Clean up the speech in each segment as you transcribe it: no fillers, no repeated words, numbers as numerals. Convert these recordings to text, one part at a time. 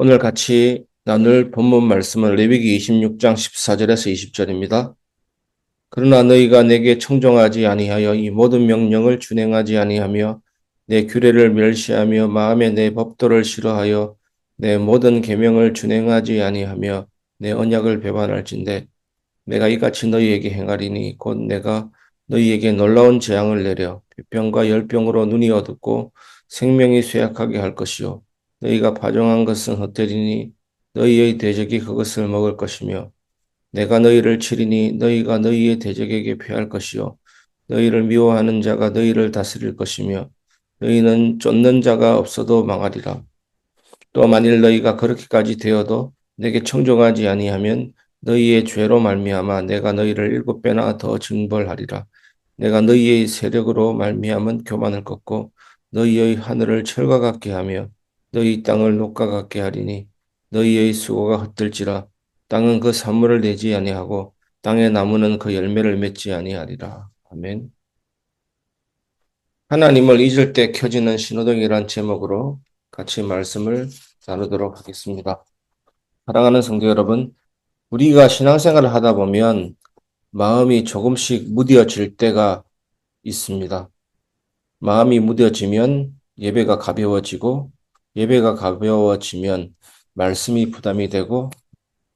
오늘 같이 나눌 본문 말씀은 레위기 26장 14절에서 20절입니다. 그러나 너희가 내게 청종하지 아니하여 이 모든 명령을 준행하지 아니하며 내 규례를 멸시하며 마음에 내 법도를 싫어하여 내 모든 계명을 준행하지 아니하며 내 언약을 배반할진대 내가 이같이 너희에게 행하리니 곧 내가 너희에게 놀라운 재앙을 내려 비병과 열병으로 눈이 어둡고 생명이 쇠약하게 할 것이요 너희가 파종한 것은 헛되리니 너희의 대적이 그것을 먹을 것이며 내가 너희를 치리니 너희가 너희의 대적에게 패할 것이요 너희를 미워하는 자가 너희를 다스릴 것이며 너희는 쫓는 자가 없어도 망하리라. 또 만일 너희가 그렇게까지 되어도 내게 청종하지 아니하면 너희의 죄로 말미암아 내가 너희를 7배나 더 징벌하리라. 내가 너희의 세력으로 말미암은 교만을 꺾고 너희의 하늘을 철과 같게 하며 너희 땅을 녹과 같게 하리니 너희의 수고가 헛들지라. 땅은 그 산물을 내지 아니하고 땅의 나무는 그 열매를 맺지 아니하리라. 아멘. 하나님을 잊을 때 켜지는 신호등이란 제목으로 같이 말씀을 나누도록 하겠습니다. 사랑하는 성도 여러분, 우리가 신앙생활을 하다 보면 마음이 조금씩 무뎌질 때가 있습니다. 마음이 무뎌지면 예배가 가벼워지고 예배가 가벼워지면 말씀이 부담이 되고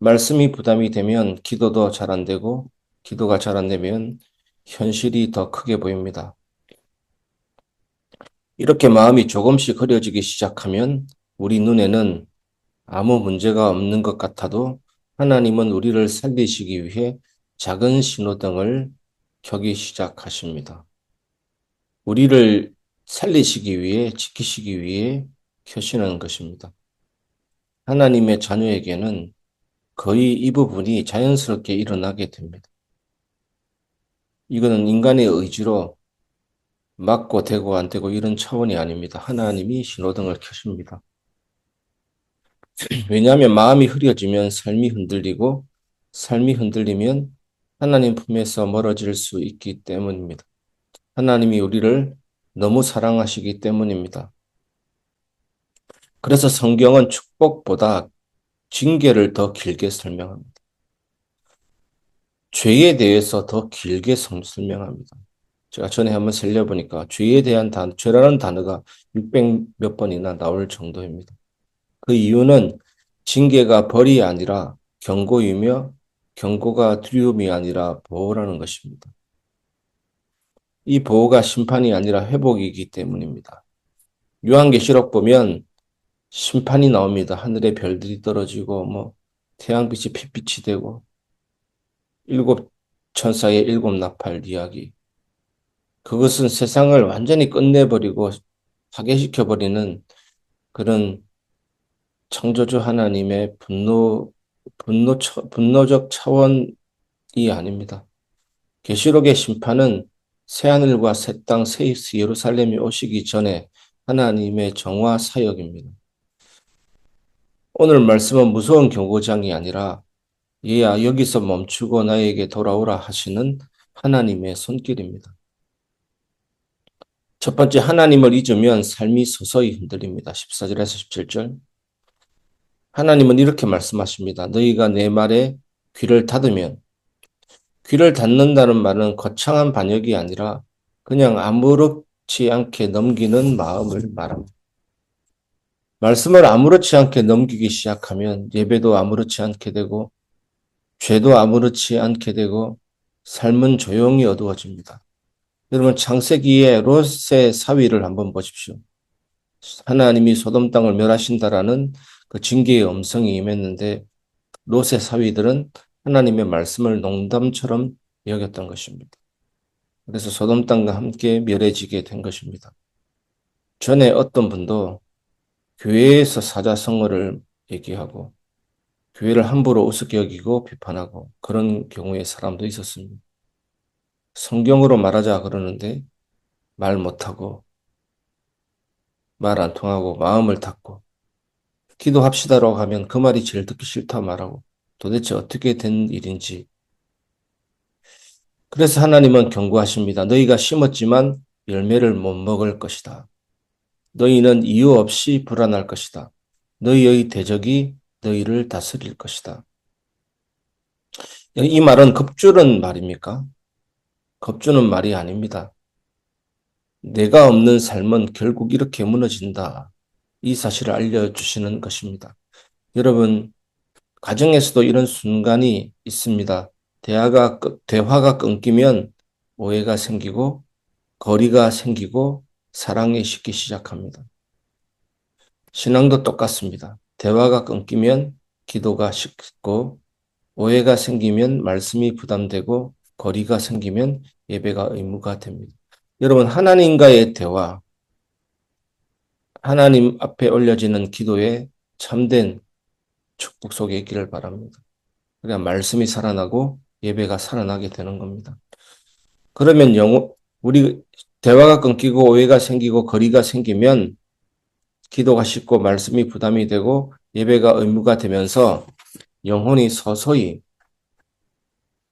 말씀이 부담이 되면 기도도 잘 안 되고 기도가 잘 안 되면 현실이 더 크게 보입니다. 이렇게 마음이 조금씩 흐려지기 시작하면 우리 눈에는 아무 문제가 없는 것 같아도 하나님은 우리를 살리시기 위해 작은 신호등을 켜기 시작하십니다. 우리를 살리시기 위해, 지키시기 위해 켜시는 것입니다. 하나님의 자녀에게는 거의 이 부분이 자연스럽게 일어나게 됩니다. 이거는 인간의 의지로 맞고 되고 안 되고 이런 차원이 아닙니다. 하나님이 신호등을 켜십니다. 왜냐하면 마음이 흐려지면 삶이 흔들리고 삶이 흔들리면 하나님 품에서 멀어질 수 있기 때문입니다. 하나님이 우리를 너무 사랑하시기 때문입니다. 그래서 성경은 축복보다 징계를 더 길게 설명합니다. 죄에 대해서 더 길게 설명합니다. 제가 전에 한번 살려보니까 죄에 대한 죄라는 단어가 600 몇 번이나 나올 정도입니다. 그 이유는 징계가 벌이 아니라 경고이며 경고가 두려움이 아니라 보호라는 것입니다. 이 보호가 심판이 아니라 회복이기 때문입니다. 요한계시록 보면 심판이 나옵니다. 하늘에 별들이 떨어지고 태양빛이 핏빛이 되고 일곱 천사의 일곱 나팔 이야기. 그것은 세상을 완전히 끝내버리고 파괴시켜버리는 그런 창조주 하나님의 분노적 차원이 아닙니다. 계시록의 심판은 새하늘과 새 땅, 새 예루살렘이 오시기 전에 하나님의 정화 사역입니다. 오늘 말씀은 무서운 경고장이 아니라 얘야 여기서 멈추고 나에게 돌아오라 하시는 하나님의 손길입니다. 첫 번째, 하나님을 잊으면 삶이 서서히 흔들립니다. 14절에서 17절. 하나님은 이렇게 말씀하십니다. 너희가 내 말에 귀를 닫으면, 귀를 닫는다는 말은 거창한 반역이 아니라 그냥 아무렇지 않게 넘기는 마음을 말합니다. 말씀을 아무렇지 않게 넘기기 시작하면 예배도 아무렇지 않게 되고 죄도 아무렇지 않게 되고 삶은 조용히 어두워집니다. 여러분, 창세기의 롯의 사위를 한번 보십시오. 하나님이 소돔 땅을 멸하신다라는 그 징계의 음성이 임했는데 롯의 사위들은 하나님의 말씀을 농담처럼 여겼던 것입니다. 그래서 소돔 땅과 함께 멸해지게 된 것입니다. 전에 어떤 분도 교회에서 사자성어를 얘기하고 교회를 함부로 우습게 여기고 비판하고 그런 경우의 사람도 있었습니다. 성경으로 말하자 그러는데 말 못하고 말 안 통하고 마음을 닫고 기도합시다라고 하면 그 말이 제일 듣기 싫다 말하고 도대체 어떻게 된 일인지. 그래서 하나님은 경고하십니다. 너희가 심었지만 열매를 못 먹을 것이다. 너희는 이유 없이 불안할 것이다. 너희의 대적이 너희를 다스릴 것이다. 이 말은 겁주는 말입니까? 겁주는 말이 아닙니다. 내가 없는 삶은 결국 이렇게 무너진다. 이 사실을 알려주시는 것입니다. 여러분, 가정에서도 이런 순간이 있습니다. 대화가 끊기면 오해가 생기고 거리가 생기고 사랑이 식기 시작합니다. 신앙도 똑같습니다. 대화가 끊기면 기도가 식고 오해가 생기면 말씀이 부담되고 거리가 생기면 예배가 의무가 됩니다. 여러분, 하나님과의 대화, 하나님 앞에 올려지는 기도에 참된 축복 속에 있기를 바랍니다. 그래야 말씀이 살아나고 예배가 살아나게 되는 겁니다. 그러면 우리 대화가 끊기고 오해가 생기고 거리가 생기면 기도가 쉽고 말씀이 부담이 되고 예배가 의무가 되면서 영혼이 서서히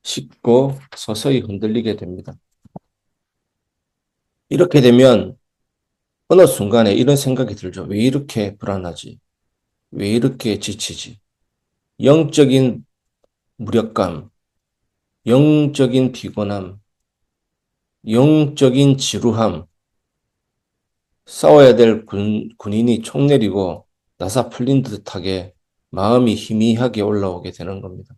식고 서서히 흔들리게 됩니다. 이렇게 되면 어느 순간에 이런 생각이 들죠. 왜 이렇게 불안하지? 왜 이렇게 지치지? 영적인 무력감, 영적인 피곤함, 영적인 지루함, 싸워야 될 군인이 총 내리고 나사 풀린 듯하게 마음이 희미하게 올라오게 되는 겁니다.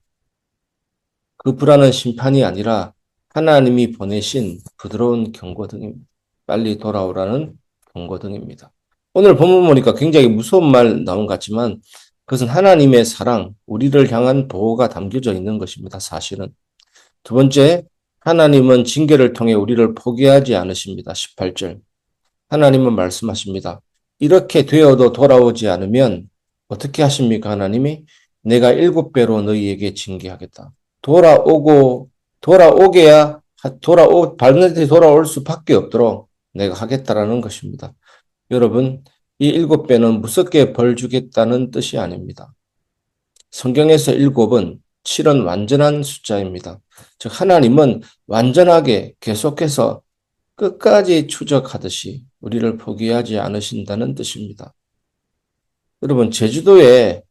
그 불안은 심판이 아니라 하나님이 보내신 부드러운 경고등입니다. 빨리 돌아오라는 경고등입니다. 오늘 본문 보니까 굉장히 무서운 말 나온 것 같지만 그것은 하나님의 사랑, 우리를 향한 보호가 담겨져 있는 것입니다. 사실은. 두 번째, 하나님은 징계를 통해 우리를 포기하지 않으십니다. 18절. 하나님은 말씀하십니다. 이렇게 되어도 돌아오지 않으면 어떻게 하십니까? 하나님이 내가 7배로 너희에게 징계하겠다. 돌아오게야, 발밑에 돌아올 수밖에 없도록 내가 하겠다라는 것입니다. 여러분, 이 7배는 무섭게 벌 주겠다는 뜻이 아닙니다. 성경에서 7은 7은 완전한 숫자입니다. 즉, 하나님은 완전하게 계속해서 끝까지 추적하듯이 우리를 포기하지 않으신다는 뜻입니다. 여러분, 제주도에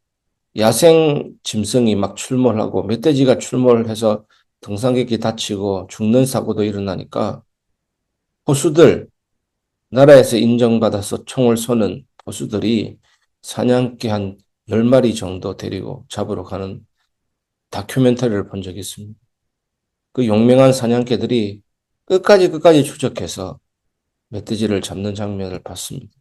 야생 짐승이 막 출몰하고 멧돼지가 출몰해서 등산객이 다치고 죽는 사고도 일어나니까 호수들, 나라에서 인정받아서 총을 쏘는 호수들이 사냥개 한 10마리 정도 데리고 잡으러 가는 다큐멘터리를 본 적이 있습니다. 그 용맹한 사냥개들이 끝까지 추적해서 멧돼지를 잡는 장면을 봤습니다.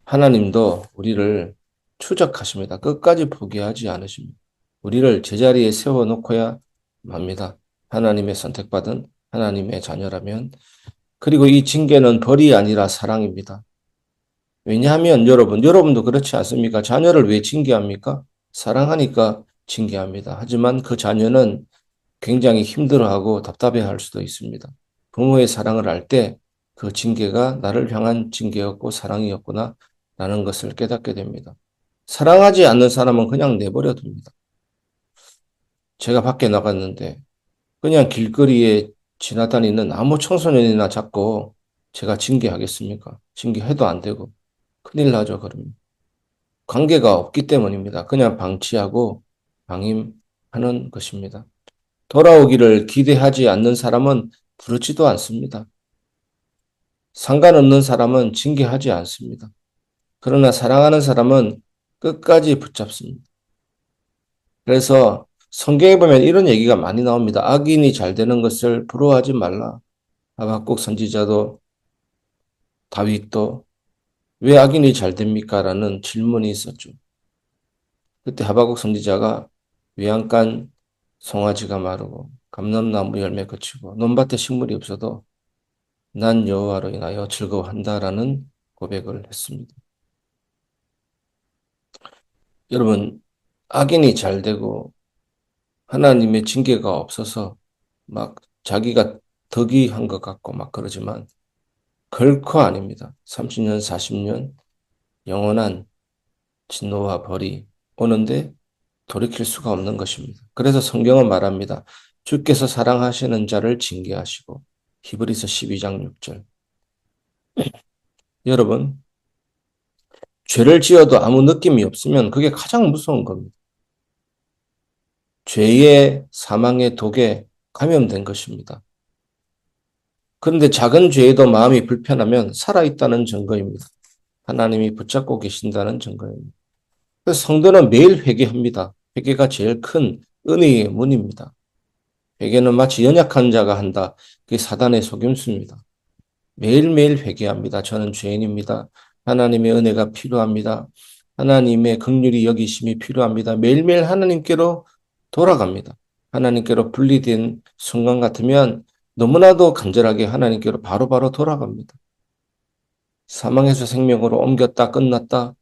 하나님도 우리를 추적하십니다. 끝까지 포기하지 않으십니다. 우리를 제자리에 세워놓고야 맙니다. 하나님의 선택받은 하나님의 자녀라면. 그리고 이 징계는 벌이 아니라 사랑입니다. 왜냐하면 여러분도 그렇지 않습니까? 자녀를 왜 징계합니까? 사랑하니까 징계합니다. 하지만 그 자녀는 굉장히 힘들어하고 답답해할 수도 있습니다. 부모의 사랑을 알 때 그 징계가 나를 향한 징계였고 사랑이었구나 라는 것을 깨닫게 됩니다. 사랑하지 않는 사람은 그냥 내버려 둡니다. 제가 밖에 나갔는데 그냥 길거리에 지나다니는 아무 청소년이나 잡고 제가 징계하겠습니까? 징계해도 안 되고 큰일 나죠, 그러면. 관계가 없기 때문입니다. 그냥 방치하고 방임하는 것입니다. 돌아오기를 기대하지 않는 사람은 부르지도 않습니다. 상관없는 사람은 징계하지 않습니다. 그러나 사랑하는 사람은 끝까지 붙잡습니다. 그래서 성경에 보면 이런 얘기가 많이 나옵니다. 악인이 잘 되는 것을 부러워하지 말라. 하박국 선지자도 다윗도 왜 악인이 잘 됩니까? 라는 질문이 있었죠. 그때 하박국 선지자가 외양간 송아지가 마르고 감람나무 열매 그치고 논밭에 식물이 없어도 난 여호와로 인하여 즐거워한다라는 고백을 했습니다. 여러분, 악인이 잘 되고 하나님의 징계가 없어서 막 자기가 덕이한 것 같고 막 그러지만 결코 아닙니다. 30년, 40년 영원한 진노와 벌이 오는데 돌이킬 수가 없는 것입니다. 그래서 성경은 말합니다. 주께서 사랑하시는 자를 징계하시고 히브리서 12장 6절. 여러분, 죄를 지어도 아무 느낌이 없으면 그게 가장 무서운 겁니다. 죄의 사망의 독에 감염된 것입니다. 그런데 작은 죄에도 마음이 불편하면 살아있다는 증거입니다. 하나님이 붙잡고 계신다는 증거입니다. 그래서 성도는 매일 회개합니다. 회개가 제일 큰 은혜의 문입니다. 회개는 마치 연약한 자가 한다. 그게 사단의 속임수입니다. 매일매일 회개합니다. 저는 죄인입니다. 하나님의 은혜가 필요합니다. 하나님의 긍휼이 여기심이 필요합니다. 매일매일 하나님께로 돌아갑니다. 하나님께로 분리된 순간 같으면 너무나도 간절하게 하나님께로 바로바로 돌아갑니다. 사망에서 생명으로 옮겼다, 끝났다.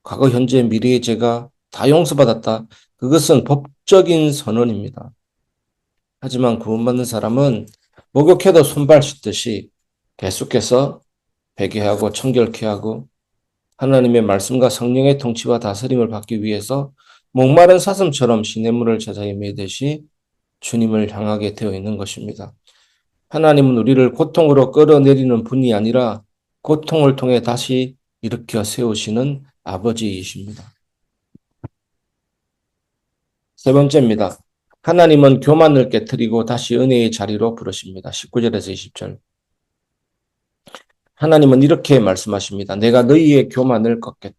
과거, 현재, 미래의 죄가 다 용서받았다. 그것은 법적인 선언입니다. 하지만 구원받는 사람은 목욕해도 손발 씻듯이 계속해서 회개하고 청결케 하고 하나님의 말씀과 성령의 통치와 다스림을 받기 위해서 목마른 사슴처럼 시냇물을 찾아 헤매듯이 주님을 향하게 되어 있는 것입니다. 하나님은 우리를 고통으로 끌어내리는 분이 아니라 고통을 통해 다시 일으켜 세우시는 아버지이십니다. 세 번째입니다. 하나님은 교만을 깨뜨리고 다시 은혜의 자리로 부르십니다. 19절에서 20절. 하나님은 이렇게 말씀하십니다. 내가 너희의 교만을 꺾겠다.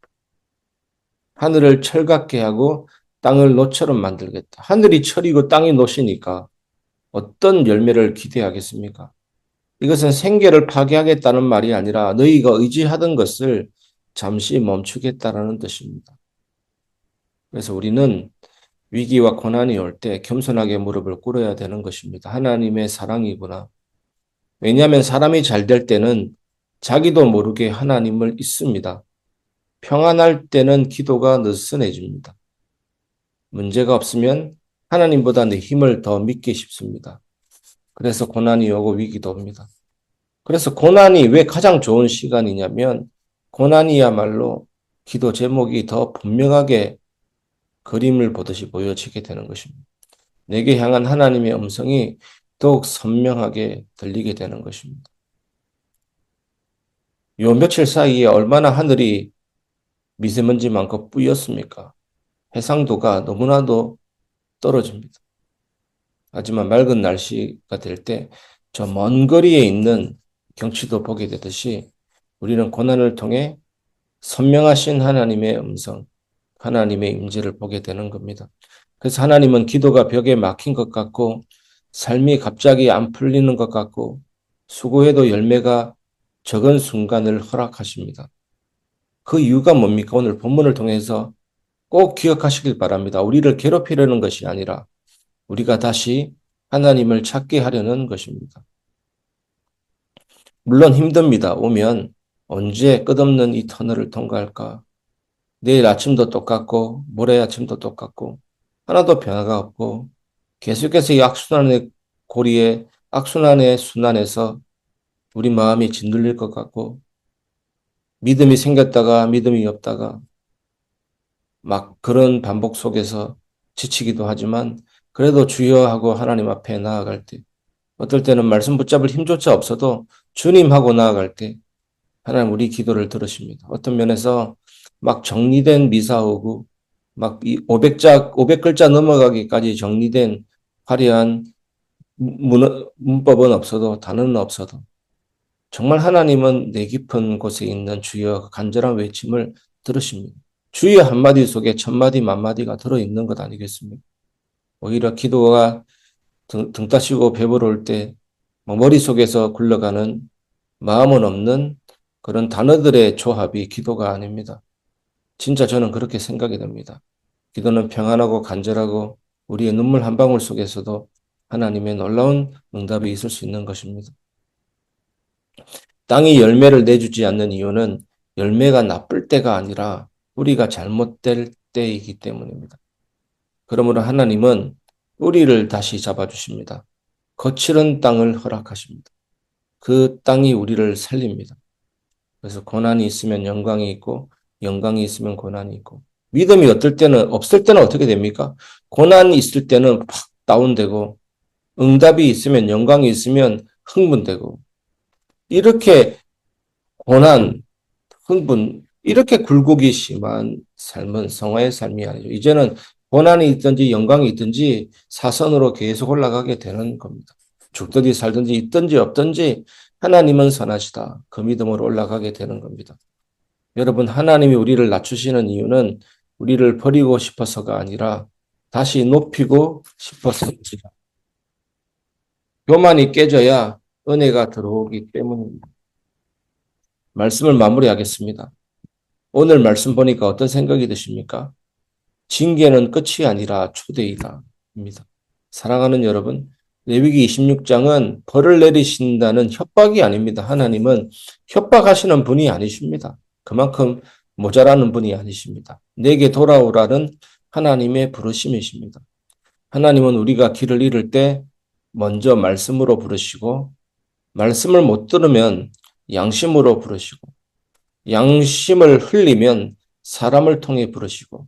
하늘을 철같게 하고 땅을 노처럼 만들겠다. 하늘이 철이고 땅이 노시니까 어떤 열매를 기대하겠습니까? 이것은 생계를 파괴하겠다는 말이 아니라 너희가 의지하던 것을 잠시 멈추겠다라는 뜻입니다. 그래서 우리는 위기와 고난이 올 때 겸손하게 무릎을 꿇어야 되는 것입니다. 하나님의 사랑이구나. 왜냐하면 사람이 잘 될 때는 자기도 모르게 하나님을 잊습니다. 평안할 때는 기도가 느슨해집니다. 문제가 없으면 하나님보다 내 힘을 더 믿기 쉽습니다. 그래서 고난이 오고 위기도 옵니다. 그래서 고난이 왜 가장 좋은 시간이냐면 고난이야말로 기도 제목이 더 분명하게 그림을 보듯이 보여지게 되는 것입니다. 내게 향한 하나님의 음성이 더욱 선명하게 들리게 되는 것입니다. 요 며칠 사이에 얼마나 하늘이 미세먼지 많고 뿌였습니까? 해상도가 너무나도 떨어집니다. 하지만 맑은 날씨가 될 때 저 먼 거리에 있는 경치도 보게 되듯이 우리는 고난을 통해 선명하신 하나님의 음성, 하나님의 임재를 보게 되는 겁니다. 그래서 하나님은 기도가 벽에 막힌 것 같고 삶이 갑자기 안 풀리는 것 같고 수고해도 열매가 적은 순간을 허락하십니다. 그 이유가 뭡니까? 오늘 본문을 통해서 꼭 기억하시길 바랍니다. 우리를 괴롭히려는 것이 아니라 우리가 다시 하나님을 찾게 하려는 것입니다. 물론 힘듭니다. 오면 언제 끝없는 이 터널을 통과할까? 내일 아침도 똑같고 모레 아침도 똑같고 하나도 변화가 없고 계속해서 이 악순환의 고리에 악순환의 순환에서 우리 마음이 짓눌릴 것 같고 믿음이 생겼다가 믿음이 없다가 막 그런 반복 속에서 지치기도 하지만 그래도 주여 하고 하나님 앞에 나아갈 때 어떨 때는 말씀 붙잡을 힘조차 없어도 주님하고 나아갈 때 하나님 우리 기도를 들으십니다. 어떤 면에서 막 정리된 미사오고 막 500글자 넘어가기까지 정리된 화려한 문법은 없어도 단어는 없어도 정말 하나님은 내 깊은 곳에 있는 주여 간절한 외침을 들으십니다. 주여 한마디 속에 천마디 만마디가 들어있는 것 아니겠습니까? 오히려 기도가 등 따시고 배부를 때 머릿속에서 굴러가는 마음은 없는 그런 단어들의 조합이 기도가 아닙니다. 진짜 저는 그렇게 생각이 됩니다. 기도는 평안하고 간절하고 우리의 눈물 한 방울 속에서도 하나님의 놀라운 응답이 있을 수 있는 것입니다. 땅이 열매를 내주지 않는 이유는 열매가 나쁠 때가 아니라 뿌리가 잘못될 때이기 때문입니다. 그러므로 하나님은 뿌리를 다시 잡아주십니다. 거칠은 땅을 허락하십니다. 그 땅이 우리를 살립니다. 그래서 고난이 있으면 영광이 있고 영광이 있으면 고난이 있고 믿음이 어떨 때는 없을 때는 어떻게 됩니까? 고난이 있을 때는 팍 다운되고 응답이 있으면 영광이 있으면 흥분되고 이렇게 고난, 흥분 이렇게 굴곡이 심한 삶은 성화의 삶이 아니죠. 이제는 고난이 있든지 영광이 있든지 사선으로 계속 올라가게 되는 겁니다. 죽든지 살든지 있든지 없든지 하나님은 선하시다. 그 믿음으로 올라가게 되는 겁니다. 여러분, 하나님이 우리를 낮추시는 이유는 우리를 버리고 싶어서가 아니라 다시 높이고 싶어서입니다. 교만이 깨져야 은혜가 들어오기 때문입니다. 말씀을 마무리하겠습니다. 오늘 말씀 보니까 어떤 생각이 드십니까? 징계는 끝이 아니라 초대이다. 입니다. 사랑하는 여러분, 레위기 26장은 벌을 내리신다는 협박이 아닙니다. 하나님은 협박하시는 분이 아니십니다. 그만큼 모자라는 분이 아니십니다. 내게 돌아오라는 하나님의 부르심이십니다. 하나님은 우리가 길을 잃을 때 먼저 말씀으로 부르시고, 말씀을 못 들으면 양심으로 부르시고, 양심을 흘리면 사람을 통해 부르시고,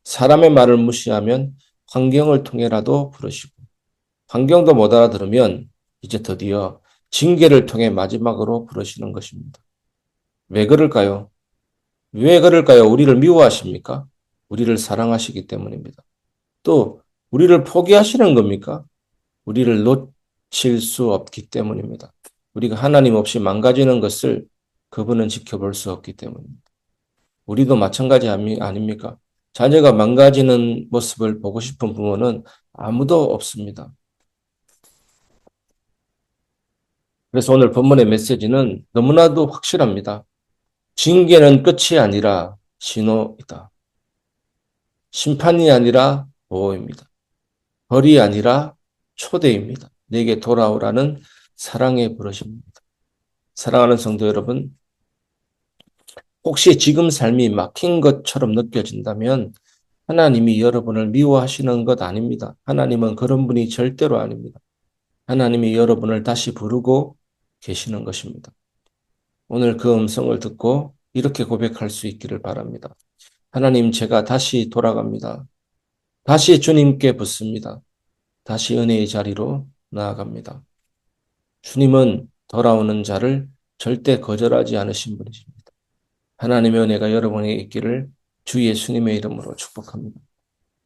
사람의 말을 무시하면 환경을 통해라도 부르시고, 환경도 못 알아들으면 이제 드디어 징계를 통해 마지막으로 부르시는 것입니다. 왜 그럴까요? 왜 그럴까요? 우리를 미워하십니까? 우리를 사랑하시기 때문입니다. 또 우리를 포기하시는 겁니까? 우리를 놓칠 수 없기 때문입니다. 우리가 하나님 없이 망가지는 것을 그분은 지켜볼 수 없기 때문입니다. 우리도 마찬가지 아닙니까? 자녀가 망가지는 모습을 보고 싶은 부모는 아무도 없습니다. 그래서 오늘 본문의 메시지는 너무나도 확실합니다. 징계는 끝이 아니라 신호이다. 심판이 아니라 보호입니다. 벌이 아니라 초대입니다. 내게 돌아오라는 사랑의 부르심입니다. 사랑하는 성도 여러분, 혹시 지금 삶이 막힌 것처럼 느껴진다면 하나님이 여러분을 미워하시는 것 아닙니다. 하나님은 그런 분이 절대로 아닙니다. 하나님이 여러분을 다시 부르고 계시는 것입니다. 오늘 그 음성을 듣고 이렇게 고백할 수 있기를 바랍니다. 하나님, 제가 다시 돌아갑니다. 다시 주님께 붙습니다. 다시 은혜의 자리로 나아갑니다. 주님은 돌아오는 자를 절대 거절하지 않으신 분이십니다. 하나님의 은혜가 여러분에게 있기를 주 예수님의 이름으로 축복합니다.